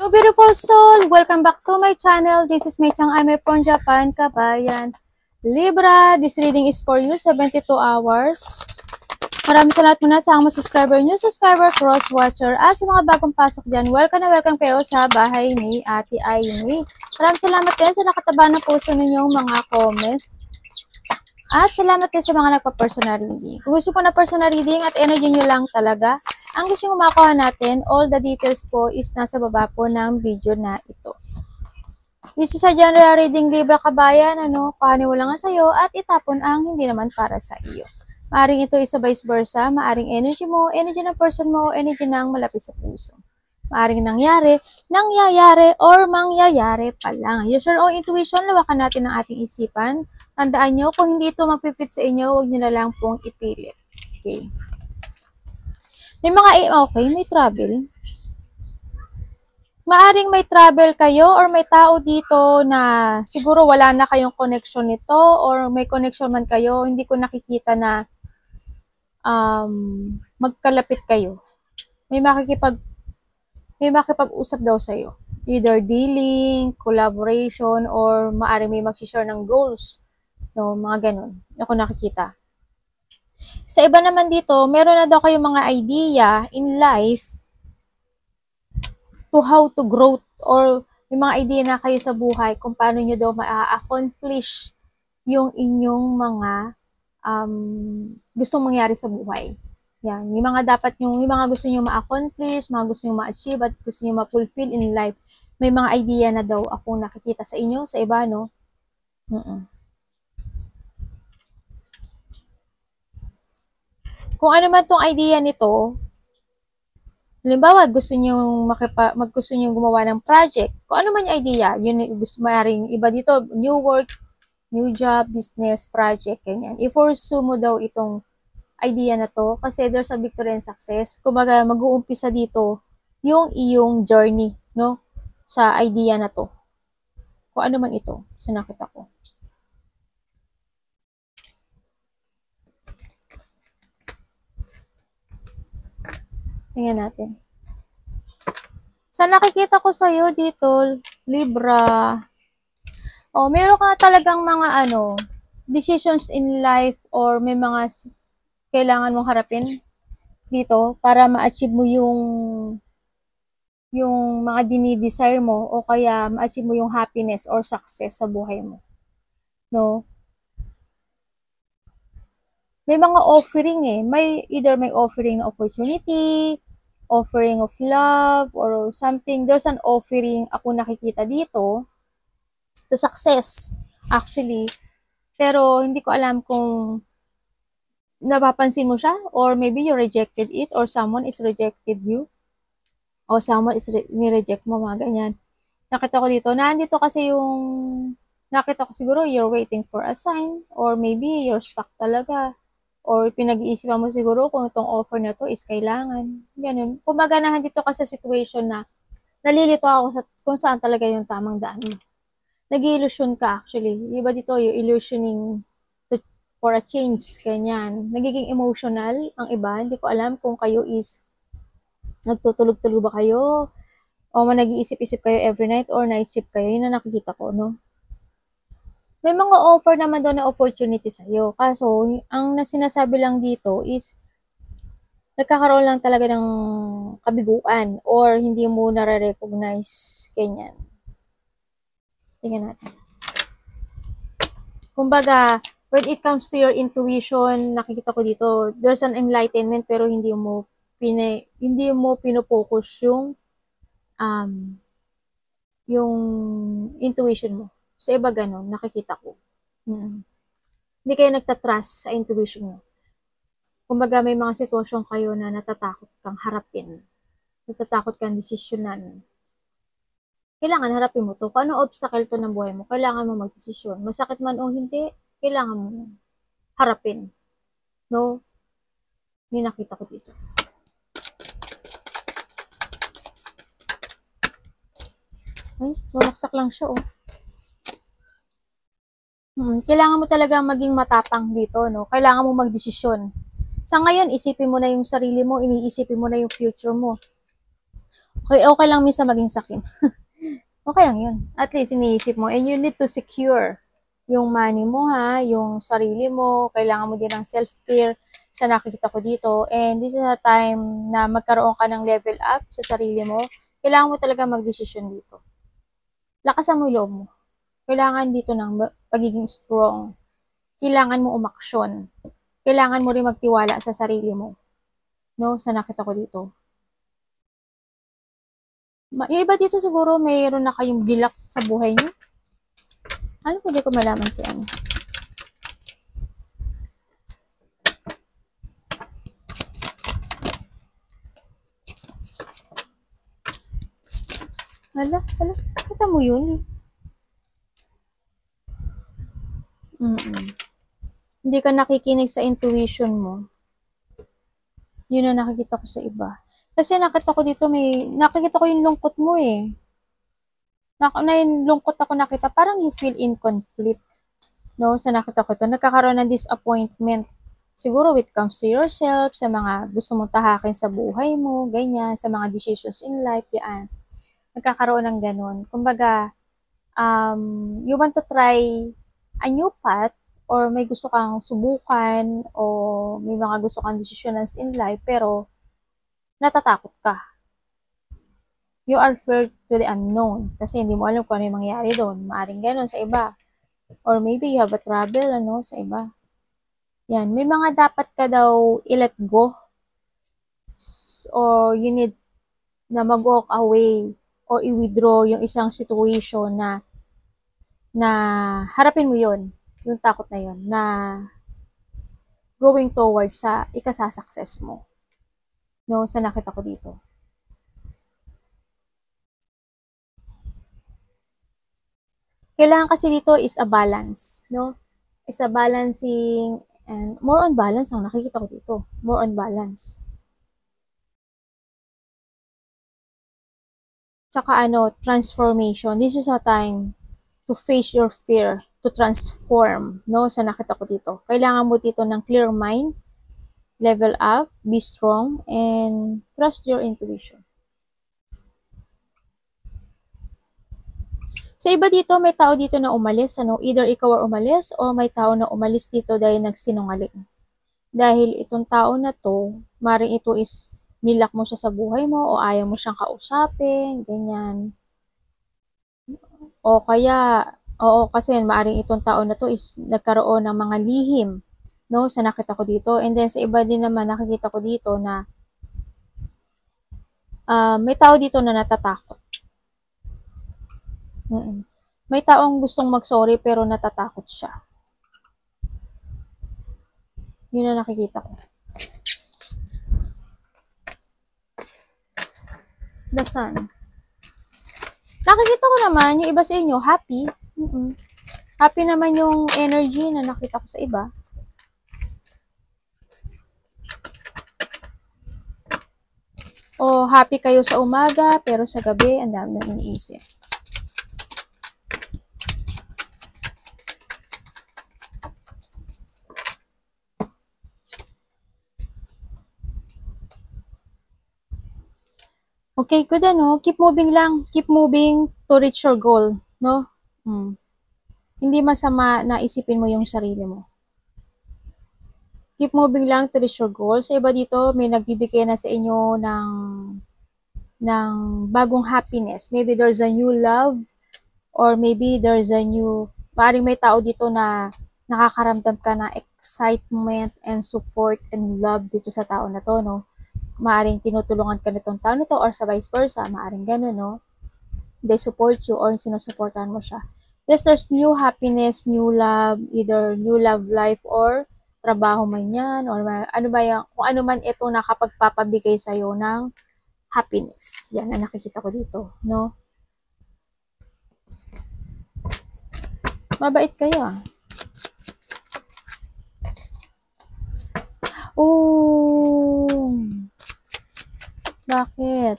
Hello beautiful soul! Welcome back to my channel. This is Mei Chang. I'm from Japan, kabayan. Libra, this reading is for you, 72 hours. Maraming salamat muna sa mga subscriber, new subscriber, cross-watcher. At sa mga bagong pasok dyan, welcome na welcome kayo sa bahay ni Ate Aimee. Maraming salamat din sa nakataba ng puso ninyong mga comments. At salamat din sa mga nagpa-personal reading. Kung gusto po na personal reading at energy nyo lang talaga, ang gusto nyo makuha natin, all the details po is nasa baba po ng video na ito. This is a general reading, Libra kabayan, kuhanin mo lang ang sayo at itapon ang hindi naman para sa iyo. Maaring ito isa vice versa, maaring energy mo, energy ng person mo, energy ng malapit sa puso. Maaring nangyayari, or mangyayari pa lang. Use your own intuition, lawakan natin ang ating isipan. Tandaan nyo, kung hindi ito mag-fit sa inyo, huwag nyo na lang pong ipilit. Okay. May travel. Maaring may travel kayo or may tao dito na siguro wala na kayong connection nito or may connection man kayo, hindi ko nakikita na magkalapit kayo. May makipag-usap daw sa'yo. Either dealing, collaboration, or maaring may mag-share ng goals. No, mga ganun. Ako nakikita. Sa iba naman dito, meron na daw kayong mga idea in life to how to grow, or may mga idea na kayo sa buhay kung paano nyo daw ma-accomplish yung inyong mga gustong mangyari sa buhay. Yan, yung mga gusto nyo ma-accomplish, mga gusto nyo ma-achieve, at gusto nyo ma-fulfill in life. May mga idea na daw akong nakikita sa inyo, sa iba, no? Kung ano man tong idea nito, halimbawa, gusto nyo gumawa ng project, kung ano man yung idea, yun gusto maaaring iba dito, new work, new job, business, project, ganyan. I-pursue mo daw itong idea na to kasi there's a victory and success. Kumbaga, mag-uumpisa dito yung iyong journey, no? Sa idea na to. Kung ano man ito, sinakita ko. Tingnan natin. Sa nakikita ko sa'yo dito, Libra, meron ka talagang mga decisions in life or may mga kailangan mong harapin dito para ma-achieve mo yung mga dinidesire mo o kaya ma-achieve mo yung happiness or success sa buhay mo. No? May mga offering either may offering na opportunity, offering of love, or something. There's an offering ako nakikita dito to success, actually. Pero hindi ko alam kung napapansin mo siya, or maybe you rejected it, or someone is rejected you, o someone is ni-reject mo, mga ganyan. Nakita ko dito, nandito kasi nakita ko siguro you're waiting for a sign, or maybe you're stuck talaga, or pinag-iisipan mo siguro kung itong offer na to is kailangan. Ganun. Kumbaga nandito ka sa situation na nalilito ako kung saan talaga yung tamang daan mo. Nag-illusion ka actually. Iba dito yung illusioning for a change, ganyan. Nagiging emotional ang iba. Hindi ko alam kung kayo is nagtutulog-tulog ba kayo o nag-iisip-isip kayo every night or night shift kayo. Yun na nakikita ko, no? May mga offer naman doon na opportunity sa'yo. Kaso, ang sinasabi lang dito is nagkakaroon lang talaga ng kabiguan or hindi mo nare-recognize, ganyan. Tingnan natin. Kumbaga, when it comes to your intuition, nakikita ko dito, there's an enlightenment pero hindi mo pinopokus yung intuition mo. Sa iba ganun, nakikita ko. Hindi kayo nagtatrust sa intuition mo. Kumbaga, may mga sitwasyon kayo na natatakot kang harapin. Natatakot kang desisyonan. Kailangan harapin mo to. Kung ano obstacle to ng buhay mo, kailangan mo magdesisyon. Masakit man o hindi, kailangan mo harapin. No? May nakita ko dito. Ay, bumaksak lang siya, Kailangan mo talaga maging matapang dito, no? Kailangan mo magdesisyon. Sa ngayon, isipin mo na yung sarili mo, iniisipin mo na yung future mo. Okay lang minsan maging sakim. Okay lang yun. At least iniisip mo. And you need to secure yung money mo ha, yung sarili mo. Kailangan mo din ng self-care sa nakikita ko dito. And this is a time na magkaroon ka ng level up sa sarili mo. Kailangan mo talaga magdesisyon dito. Lakasan mo yung loob mo. Kailangan dito ng pagiging strong. Kailangan mo umaksyon. Kailangan mo rin magtiwala sa sarili mo. No, sa nakita ko dito. Yung iba dito siguro mayroon na kayong gilak sa buhay niyo. Ano pwede ko malaman kaya ano? Hala. Kita mo yun? Hindi ka nakikinig sa intuition mo. Yun ang nakikita ko sa iba. Kasi nakita ko dito nakikita ko yung lungkot mo eh. Lungkot ako nakita, parang you feel in conflict. No, sa nakita ko ito, nagkakaroon ng disappointment. Siguro it comes to yourself, sa mga gusto mong tahakin sa buhay mo, ganyan, sa mga decisions in life, yan. Nagkakaroon ng ganun. Kumbaga, you want to try a new path, or may gusto kang subukan, o may mga gusto kang decisions in life, pero natatakot ka. You are feared to the unknown kasi hindi mo alam kung ano yung mangyayari doon. Maaring ganun sa iba. Or maybe you have a trouble, sa iba. Yan. May mga dapat ka daw i-let go. Or you need na mag-walk away or i-withdraw yung isang situation na harapin mo yon, yung takot na yon, na going towards sa ikasasucess mo. No, sa nakita ko dito. Kailangan kasi dito is a balance, no? Is a balancing, and more on balance ang nakikita ko dito. More on balance. Tsaka transformation. This is a time to face your fear, to transform, no? Sa nakita ko dito. Kailangan mo dito ng clear mind, level up, be strong, and trust your intuition. Sa iba dito, may tao dito na umalis, either ikaw ang umalis or may tao na umalis dito dahil nagsinungaling. Dahil itong tao na to, maring ito is nilak mo siya sa buhay mo o ayaw mo siyang kausapin, ganyan. O kaya, kasi maring itong tao na to is nagkaroon ng mga lihim, no, sa nakita ko dito. And then sa iba din naman nakikita ko dito na may tao dito na natatakot. May taong gustong mag-sorry pero natatakot siya. Yun na nakikita ko. The Sun. Nakikita ko naman, yung iba sa inyo, happy. Happy naman yung energy na nakita ko sa iba. O happy kayo sa umaga, pero sa gabi, ang dami nang iniisip. Okay, good keep moving lang. Keep moving to reach your goal, no? Hindi masama na isipin mo yung sarili mo. Keep moving lang to reach your goal. Sa iba dito, may nagbibigay na sa inyo ng bagong happiness. Maybe there's a new love, or maybe there's a new, paring may tao dito na nakakaramdam ka na excitement and support and love dito sa tao na to, no? Maaring tinutulungan ka nitong tao nito or sa vice versa, maaring gano'n, no? They support you or sinusuportahan mo siya. Yes, there's new happiness, new love, either new love life or trabaho man yan, or ano ba yan, kung ano man ito nakapagpapabigay sa'yo ng happiness. Yan ang nakikita ko dito, no? Mabait kayo Oh! Bakit?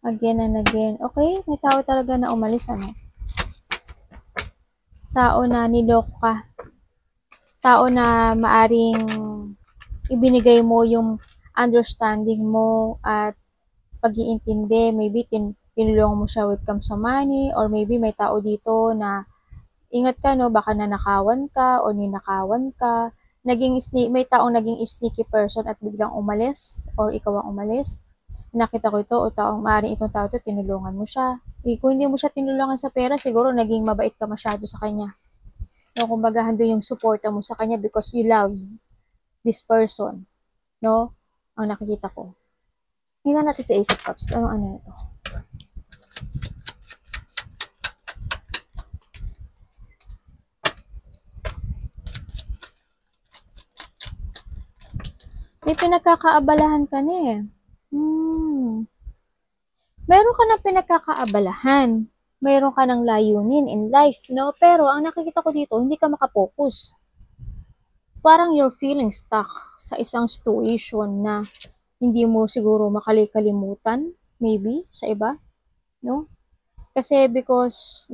Again and again. Okay, may tao talaga na umalis, Tao na niloko ka. Tao na maaring ibinigay mo yung understanding mo at pag-iintindi, maybe tinulungan mo siya when it comes sa money, or maybe may tao dito na ingat ka, no, baka nanakawan ka o ninakawan ka. May taong naging sneaky person at biglang umalis or ikaw ang umalis. Nakita ko ito o maaaring itong tao to, tinulungan mo siya. Kung hindi mo siya tinulungan sa pera, siguro naging mabait ka masyado sa kanya. No, kumbaga handun yung suporta mo sa kanya because you love this person. No? Ang nakikita ko. Tingnan natin sa Ace of Cups. Ano ito? May pinagkakaabalahan ka na eh. Meron ka ng pinagkakaabalahan. Meron ka ng layunin in life, no? Pero ang nakikita ko dito, hindi ka makapokus. Parang you're feeling stuck sa isang situation na hindi mo siguro makalikalimutan, maybe, sa iba, no? Kasi because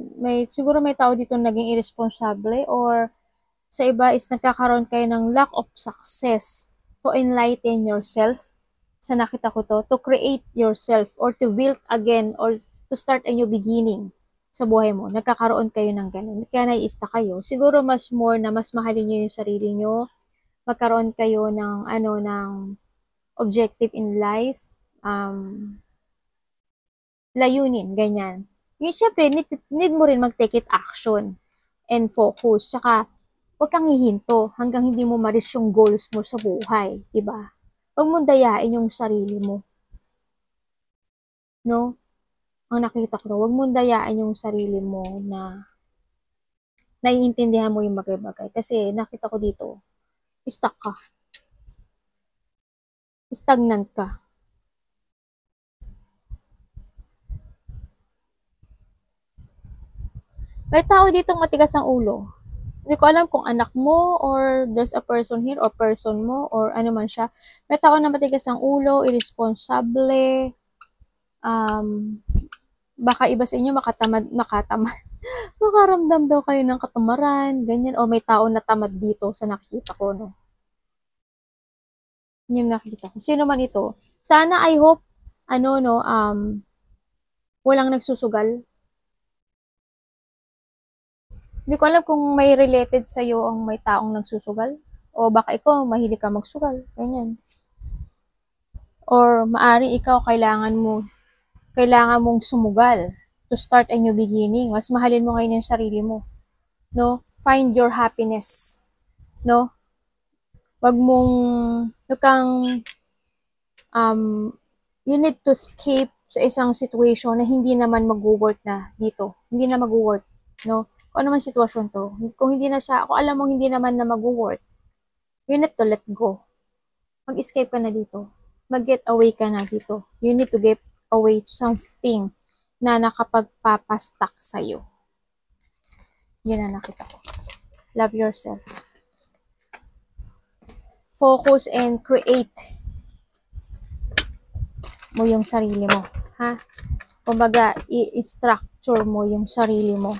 siguro may tao dito naging irresponsible or sa iba is nagkakaroon kayo ng lack of success to enlighten yourself. Sa nakita ko to create yourself or to build again or to start a new beginning sa buhay mo. Nagkakaroon kayo ng ganun. Kaya naiista kayo. Siguro mas mahalin nyo yung sarili nyo. Magkaroon kayo ng objective in life. Layunin, ganyan. Yung syempre, need mo rin mag-take it action and focus. Tsaka, huwag kang hihinto hanggang hindi mo ma-reach yung goals mo sa buhay. Diba? Huwag mong dayain yung sarili mo. No? Ang nakita ko to, huwag mong dayain yung sarili mo na naiintindihan mo yung bagay-bagay. Kasi nakita ko dito, stuck ka. Stagnant ka. May tao dito matigas ang ulo. Hindi ko alam kung anak mo or there's a person here or person mo or ano man siya. May tao na matigas ang ulo, irresponsible, baka iba sa inyo makatamad, makaramdam daw kayo ng katamaran, ganyan, o may tao na tamad dito sa nakikita ko, no? Yung nakikita ko. Sino man ito? Sana, I hope, walang nagsusugal. Hindi ko alam kung may related sa'yo ang may taong nagsusugal. O baka ikaw, mahilig ka magsugal. Ganyan. Or maari ikaw, kailangan mong sumugal to start a new beginning. Mas mahalin mo ngayon yung sarili mo. No? Find your happiness. No? Wag kang, you need to escape sa isang situation na hindi naman mag-work na dito. Hindi na mag-work. No? Kung ano man sitwasyon to. Kung alam mo hindi naman na mag-work, you need to let go. Mag-escape ka na dito. Mag-get away ka na dito. You need to get away to something na nakapagpapastak sa'yo. Yun na nakita ko. Love yourself. Focus and create mo yung sarili mo. Ha? Kumbaga, i-structure mo yung sarili mo.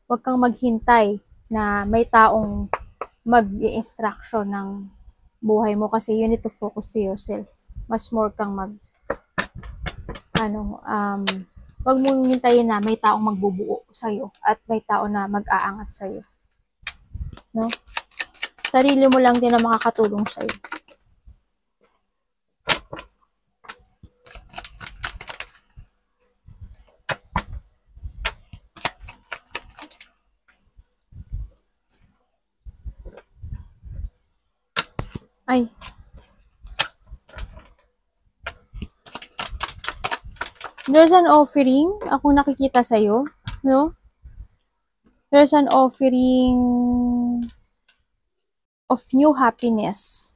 Huwag kang maghintay na may taong mag-i-instruction ng buhay mo kasi you need to focus to yourself. Mas more kang wag mong hintayin na may taong magbubuo sa'yo at may tao na mag-aangat sa'yo. No? Sarili mo lang din na makakatulong sa'yo. Ay. There's an offering akong nakikita sa'yo, no? There's an offering of new happiness.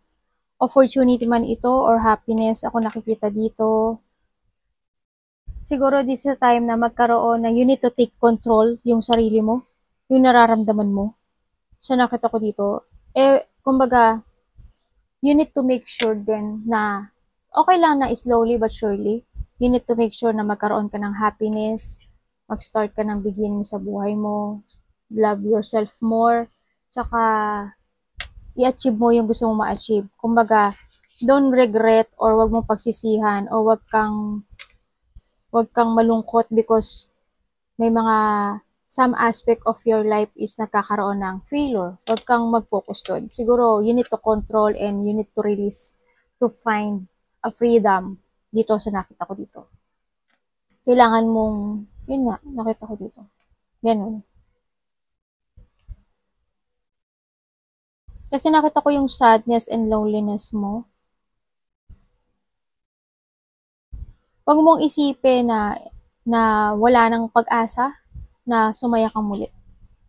Opportunity man ito or happiness ako nakikita dito. Siguro this is a time na magkaroon na you need to take control yung sarili mo, yung nararamdaman mo. So nakita ko dito, kumbaga, you need to make sure din na okay lang na slowly but surely, you need to make sure na magkaroon ka ng happiness, mag-start ka ng beginning sa buhay mo, love yourself more, tsaka i-achieve mo yung gusto mo ma-achieve. Kumbaga, don't regret or wag mong pagsisihan or wag kang malungkot because may mga some aspect of your life is nagkakaroon ng failure. Wag kang mag-focus doon. Siguro, you need to control and you need to release to find a freedom dito sa nakita ko dito. Kailangan mong, yun nga, nakita ko dito. Ganun. Kasi nakita ko yung sadness and loneliness mo. Huwag mong isipin na wala nang pag-asa na sumaya kang muli,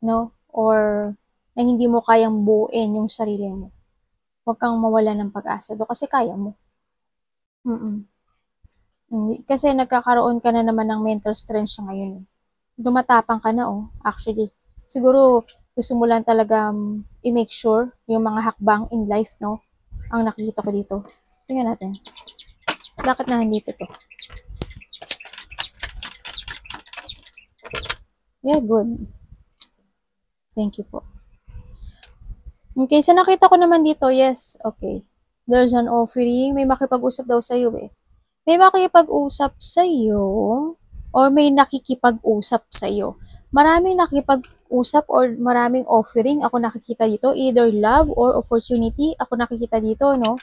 no? Or na hindi mo kayang buuin yung sarili mo. Huwag kang mawala ng pag-asa do kasi kaya mo. Mm-mm. Kasi nagkakaroon ka na naman ng mental strength sa ngayon eh. Dumatapang ka na oh, actually. Siguro gusto mo lang talaga i-make sure yung mga hakbang in life, no? Ang nakikita ko dito. Tingnan natin. Bakit na nandito to? Yeah, good. Thank you po. Okay, sa nakita ko naman dito, yes, okay. There's an offering. May makipag-usap daw sa'yo eh. May makikipag-usap sa'yo or may nakikipag-usap sa'yo. Maraming nakikipag-usap or maraming offering ako nakikita dito. Either love or opportunity ako nakikita dito, no?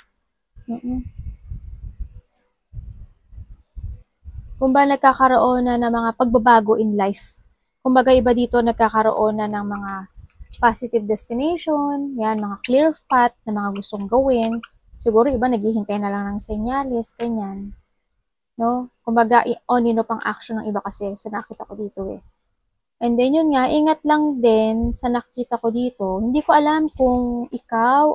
Kumbaga nagkakaroon na ng mga pagbabago in life. Kumbaga iba dito nagkakaroon na ng mga positive destination, yan, mga clear path na mga gustong gawin. Siguro iba naghihintay na lang ng senyales, ganyan. No? Kumbaga, on pang action ng iba kasi sa nakita ko dito eh. And then yun nga, ingat lang din sa nakita ko dito. Hindi ko alam kung ikaw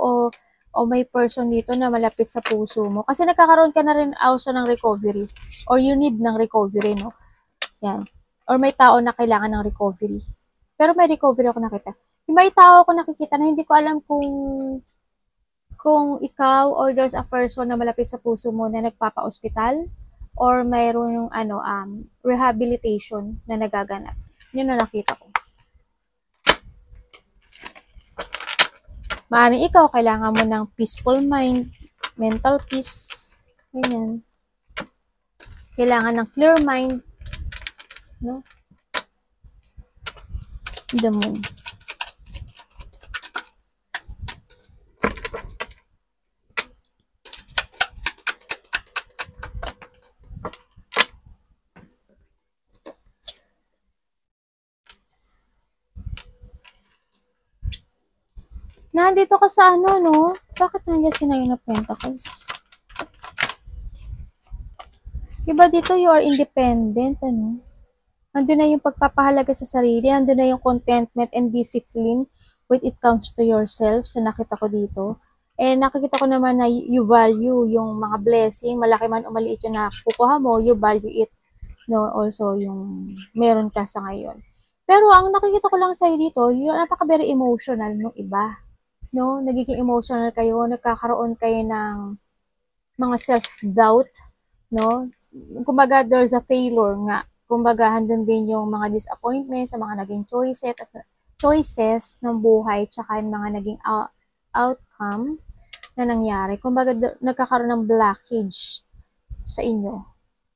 o may person dito na malapit sa puso mo. Kasi nagkakaroon ka na rin also ng recovery or you need ng recovery, no? Yan. Or may tao na kailangan ng recovery. Pero may recovery ako nakita. Yung may tao ako nakikita na hindi ko alam kung ikaw or there's a person na malapit sa puso mo na nagpapa-ospital or mayroon yung rehabilitation na nagaganap. Yun na nakita ko. Maaaring ikaw, kailangan mo ng peaceful mind, mental peace, ganyan. Kailangan ng clear mind, no? The moon. Nandito ka sa ano, no? Bakit nandiyan si Nine of Pentacles? Diba dito you are independent, ano? Andun na yung pagpapahalaga sa sarili, andun na yung contentment and discipline when it comes to yourself, sa nakita ko dito. And nakikita ko naman na you value yung mga blessing, malaki man o maliit yung nakukuha mo, you value it. No, also yung meron ka sa ngayon. Pero ang nakikita ko lang sa'yo dito, yung napaka-very emotional nung iba. No, nagiging emotional kayo, nagkakaroon kayo ng mga self-doubt, no? Kumbaga, there's a failure nga. Kumbaga, handun din yung mga disappointments sa mga naging choices ng buhay, tsaka yung mga naging outcome na nangyari. Kumbaga, nagkakaroon ng blockage sa inyo.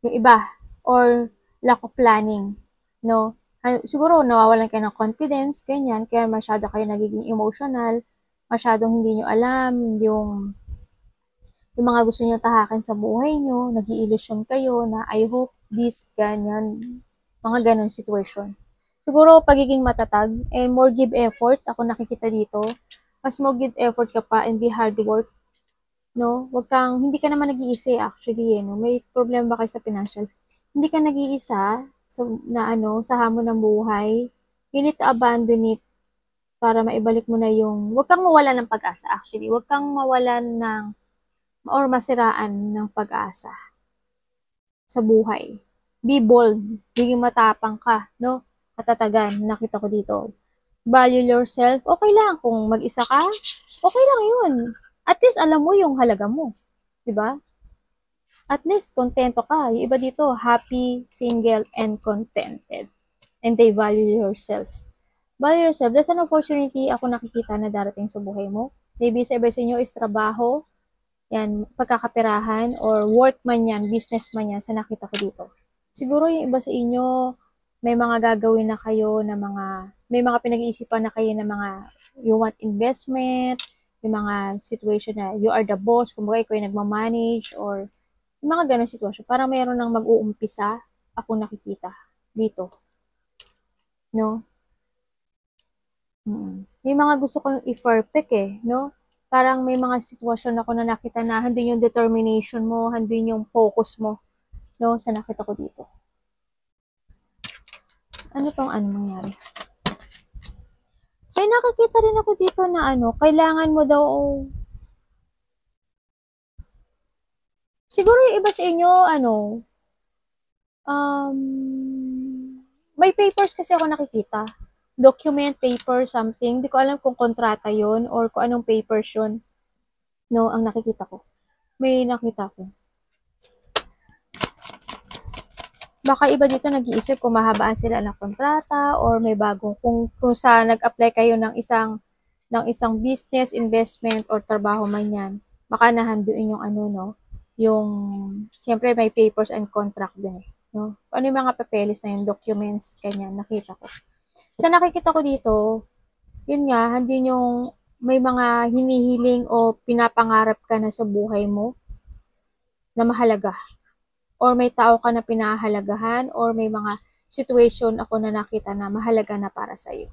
Yung iba, or lack of planning, no? Siguro, nawawalan kayo ng confidence, ganyan, kaya masyado kayo nagiging emotional, masyadong hindi nyo alam yung mga gusto nyo tahakin sa buhay nyo, nag-i-illusion kayo na I hope this, ganyan, mga ganon situation. Siguro, pagiging matatag and more give effort, ako nakikita dito, mas more give effort ka pa and be hard work, no? Wag kang, hindi ka naman nag-iisa actually, no? May problema ba kayo sa financial? Hindi ka nag-iisa sa hamon ng buhay. You need to abandon it para maibalik mo na yung, wag kang mawalan ng pag-asa actually. Wag kang mawalan ng, or masiraan ng pag-asa sa buhay. Be bold. Biging matapang ka, no? Katatagan, nakita ko dito. Value yourself. Okay lang kung mag-isa ka. Okay lang yun. At least alam mo yung halaga mo. Diba? At least kontento ka. Yung iba dito, happy, single, and contented. And they value yourself. Value yourself. There's an opportunity ako nakikita na darating sa buhay mo. Maybe sa iba sa inyo is trabaho, yan, pagkakaperahan or work man yan, business man yan sa nakita ko dito. Siguro yung iba sa inyo, may mga gagawin na kayo na may mga pinag-iisipan na kayo na mga you want investment, yung mga situation na you are the boss, kumbaga ikaw yung nagmamanage or yung mga ganong sitwasyon. Parang mayroon nang mag-uumpisa ako nakikita dito. No? May mga gusto kong i-perfect no? Parang may mga sitwasyon ako na nakita na handun yung determination mo, handun yung focus mo, no? Sa nakita ko dito. Ano pang mangyari? May nakikita rin ako dito na kailangan mo daw, siguro yung iba sa inyo, may papers kasi ako nakikita. Document, paper, something. Hindi ko alam kung kontrata yon or kung anong papers yun. No, ang nakikita ko. May nakita ko. Baka iba dito nag-iisip kung mahabaan sila ng kontrata or may bagong, kung sa nag-apply kayo ng isang business, investment, or trabaho man yan, baka nahanduin yung yung, siyempre may papers and contract din no? Ano yung mga papeles na yung documents, kanyan, nakita ko. Sa nakikita ko dito, yun nga, hindi yung may mga hinihiling o pinapangarap ka na sa buhay mo na mahalaga. Or may tao ka na pinahahalagahan or may mga situation ako na nakita na mahalaga na para sa'yo.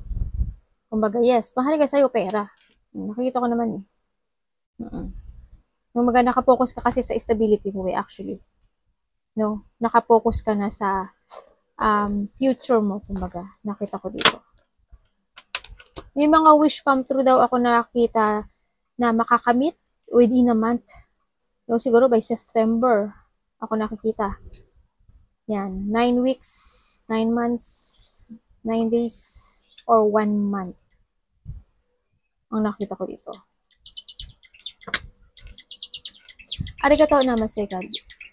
Kumbaga, yes, mahalaga sa'yo pera. Nakikita ko naman Kumbaga, nakapokus ka kasi sa stability mo actually. No? Nakapokus ka na sa future mo, kumbaga, nakita ko dito. May mga wish come true daw ako nakita na makakamit within a month. No, siguro by September ako nakikita. Yan, 9 weeks, 9 months, 9 days, or 1 month. Ang nakita ko dito. Arigatou namaste, God bless.